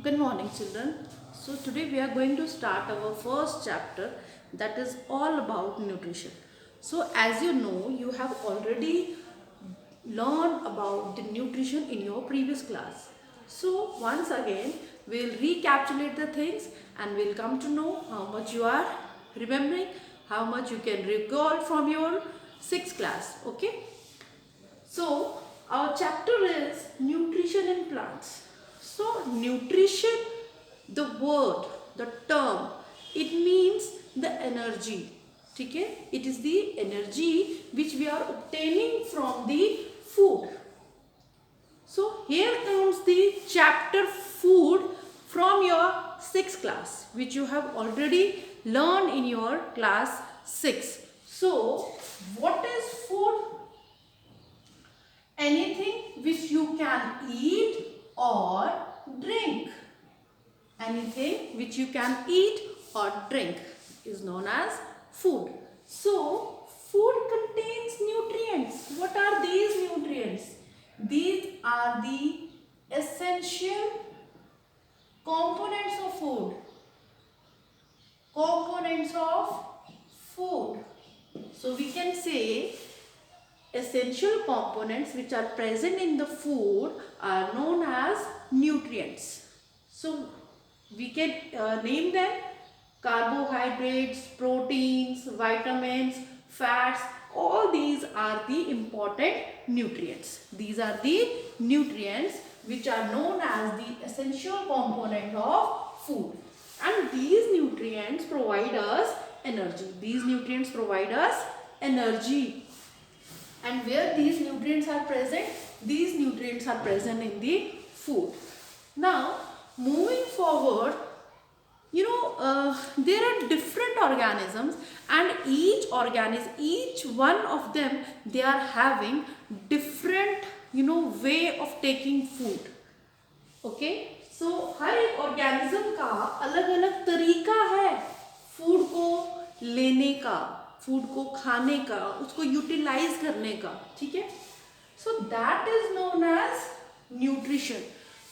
Good morning, children. So, today we are going to start our first chapter that is all about nutrition. So, as you know, you have already learned about the nutrition in your previous class. So, once again, we'll recapitulate the things and we'll come to know how much you are remembering, how much you can recall from your sixth class. Okay. So, our chapter is nutrition in plants. So, nutrition, the word, the term, it means the energy. Okay? It is the energy which we are obtaining from the food. So, here comes the chapter food from your sixth class, which you have already learned in your class 6. So, what is food? Anything which you can eat or drink. Anything which you can eat or drink is known as food. So, food contains nutrients. What are these nutrients? These are the essential components of food. Components of food. So, we can say essential components which are present in the food are known as nutrients. So, we can name them: carbohydrates, proteins, vitamins, fats. All these are the important nutrients. These are the nutrients which are known as the essential component of food. And these nutrients provide us energy. These nutrients provide us energy. And where these nutrients are present? These nutrients are present in the food. Now, moving forward, there are different organisms, and each one of them, they are having different, way of taking food. Okay so हर एक organism का अलग अलग तरीका है food को लेने का, फूड को खाने का, उसको यूटिलाइज करने का. ठीक है. So that is known as nutrition.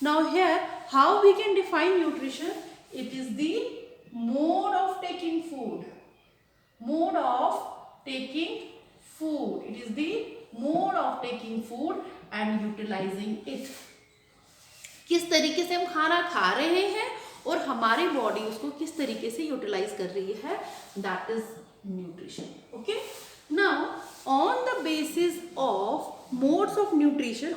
Now here how we can define nutrition? It is the mode of taking food. Mode of taking food. It is the mode of taking food and utilizing it. किस तरीके से हम खाना खा रहे हैं और हमारी बॉडी उसको किस तरीके से यूटिलाइज कर रही है, that is nutrition. Okay. Now on the basis of modes of nutrition,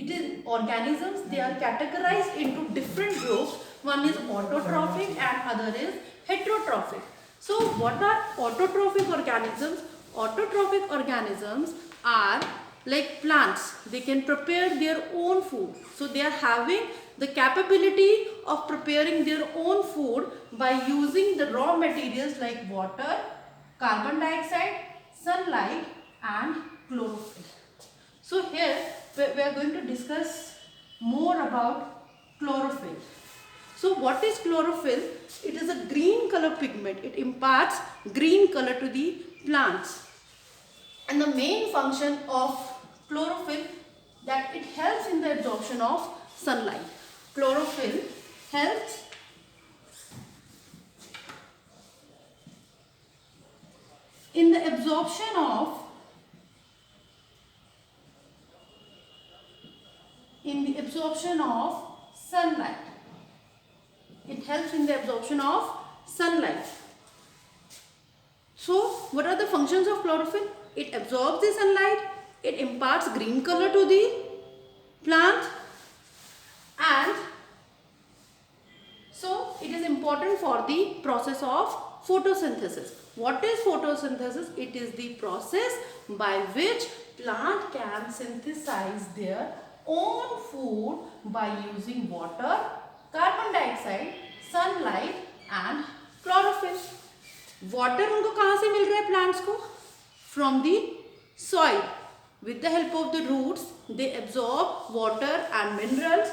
it is organisms, they are categorized into different groups. One is autotrophic and other is heterotrophic. So what are autotrophic organisms? Autotrophic organisms are like plants. They can prepare their own food. So they are having the capability of preparing their own food by using the raw materials like water, carbon dioxide, sunlight and chlorophyll. So here we are going to discuss more about chlorophyll. So what is chlorophyll? It is a green color pigment. It imparts green color to the plants. And the main function of chlorophyll, that it helps in the absorption of sunlight. Chlorophyll helps in the absorption of sunlight. It helps in the absorption of sunlight. So what are the functions of chlorophyll? It absorbs the sunlight, it imparts green color to the plant, and so it is important for the process of photosynthesis. What is photosynthesis? It is the process by which plant can synthesize their own food by using water, carbon dioxide, sunlight and chlorophyll. Water उनको कहाँ से मिल रहा है plants को? From the soil. With the help of the roots, they absorb water and minerals.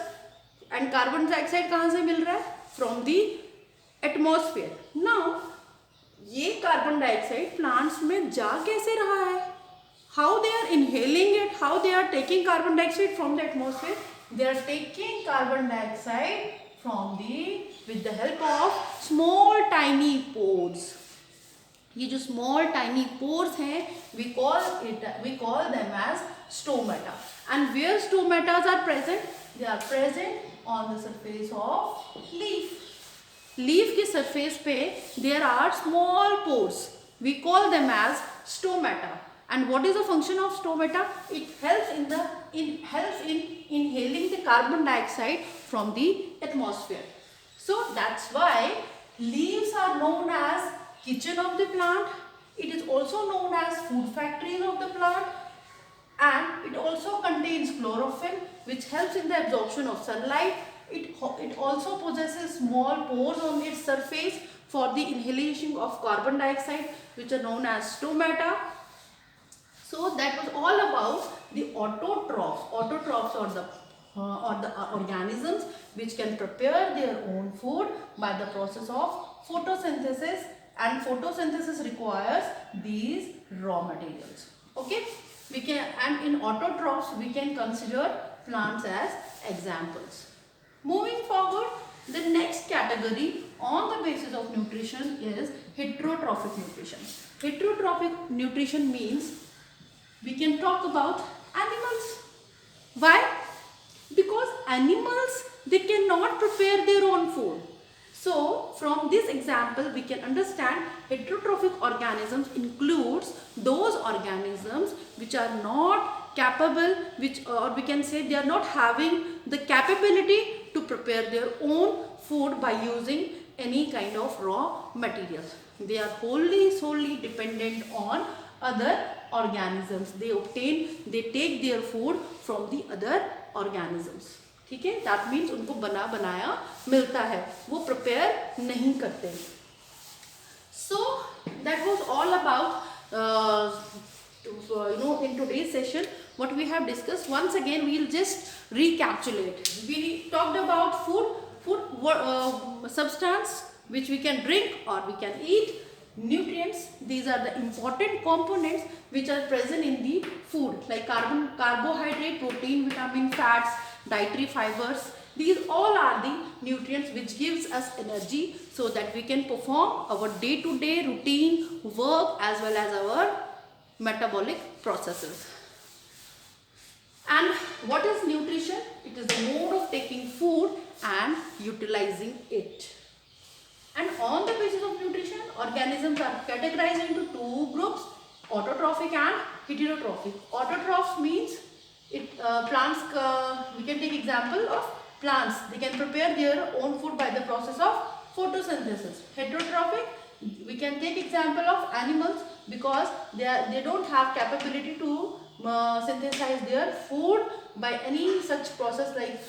And carbon dioxide कहाँ से मिल रहा है? From the atmosphere. Now, ये कार्बन डाइऑक्साइड प्लांट्स में जा कैसे रहा है? How they are inhaling it, how they are taking carbon dioxide from the atmosphere? They are taking carbon dioxide from with the help of small tiny pores. ये जो small tiny pores हैं, we call them as stomata. And where stomatas are present? They are present on the surface of leaf. Leaf के surface पे there are small pores. We call them as stomata. And what is the function of stomata? It helps in inhaling the carbon dioxide from the atmosphere. So that's why leaves are known as kitchen of the plant. It is also known as food factories of the plant, and it also contains chlorophyll, which helps in the absorption of sunlight. It also possesses small pores on its surface for the inhalation of carbon dioxide, which are known as stomata. So that was all about the autotrophs. Autotrophs are the organisms which can prepare their own food by the process of photosynthesis, and photosynthesis requires these raw materials. Okay, and in autotrophs we can consider plants as examples. Moving forward, the next category on the basis of nutrition is heterotrophic nutrition. Heterotrophic nutrition means we can talk about animals. Why? Because animals, they cannot prepare their own food. So from this example we can understand heterotrophic organisms includes those organisms which are not capable, or we can say they are not having the capability to prepare their own food by using any kind of raw materials. They are solely dependent on other organisms. They take their food from the other organisms. ठीक है, that means उनको बना बनाया मिलता है, वो prepare नहीं करते. So that was all about in today's session what we have discussed. Once again we'll just recapitulate. We talked about food substance which we can drink or we can eat. Nutrients, these are the important components which are present in the food, like carbohydrate, protein, vitamin, fats, dietary fibers. These all are the nutrients which gives us energy so that we can perform our day-to-day routine work as well as our metabolic processes. And what is nutrition? It is the mode of taking food and utilizing it. And on the basis of nutrition, organisms are categorized into two groups, autotrophic and heterotrophic. Autotrophs means plants, we can take example of plants. They can prepare their own food by the process of photosynthesis. Heterotrophic, we can take example of animals because they don't have capability to synthesize their food by any such process like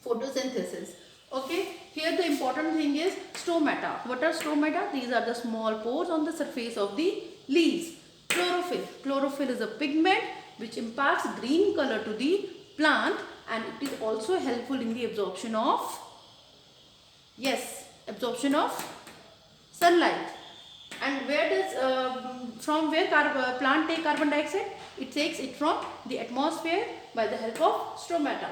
photosynthesis. Okay, here the important thing is stomata. What are stomata? These are the small pores on the surface of the leaves. Chlorophyll. Chlorophyll is a pigment which imparts green color to the plant, and it is also helpful in the absorption of sunlight. And where does from where plant take carbon dioxide? It takes it from the atmosphere by the help of stomata.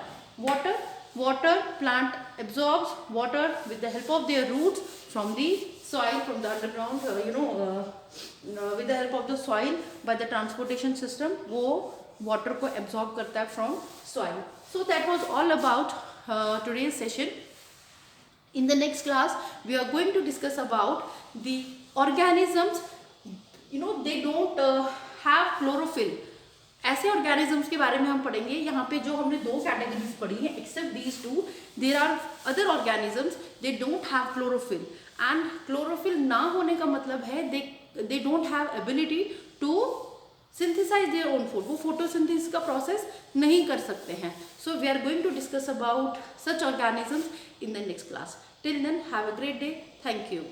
Water, plant absorbs water with the help of their roots from the soil, from the underground, with the help of the soil by the transportation system, वो water को absorb करता है from soil. So that was all about today's session. In the next class, we are going to discuss about the organisms, they don't have chlorophyll. ऐसे organisms के बारे में हम पढ़ेंगे. यहाँ पे जो हमने दो कैटेगरीज पढ़ी हैं, except these two, there are other organisms they don't have chlorophyll. And chlorophyll ना होने का मतलब है they don't have ability to synthesize their own food. वो फोटोसिंथेसिस का प्रोसेस नहीं कर सकते हैं. So we are going to discuss about such organisms in the next class. Till then, have a great day. Thank you.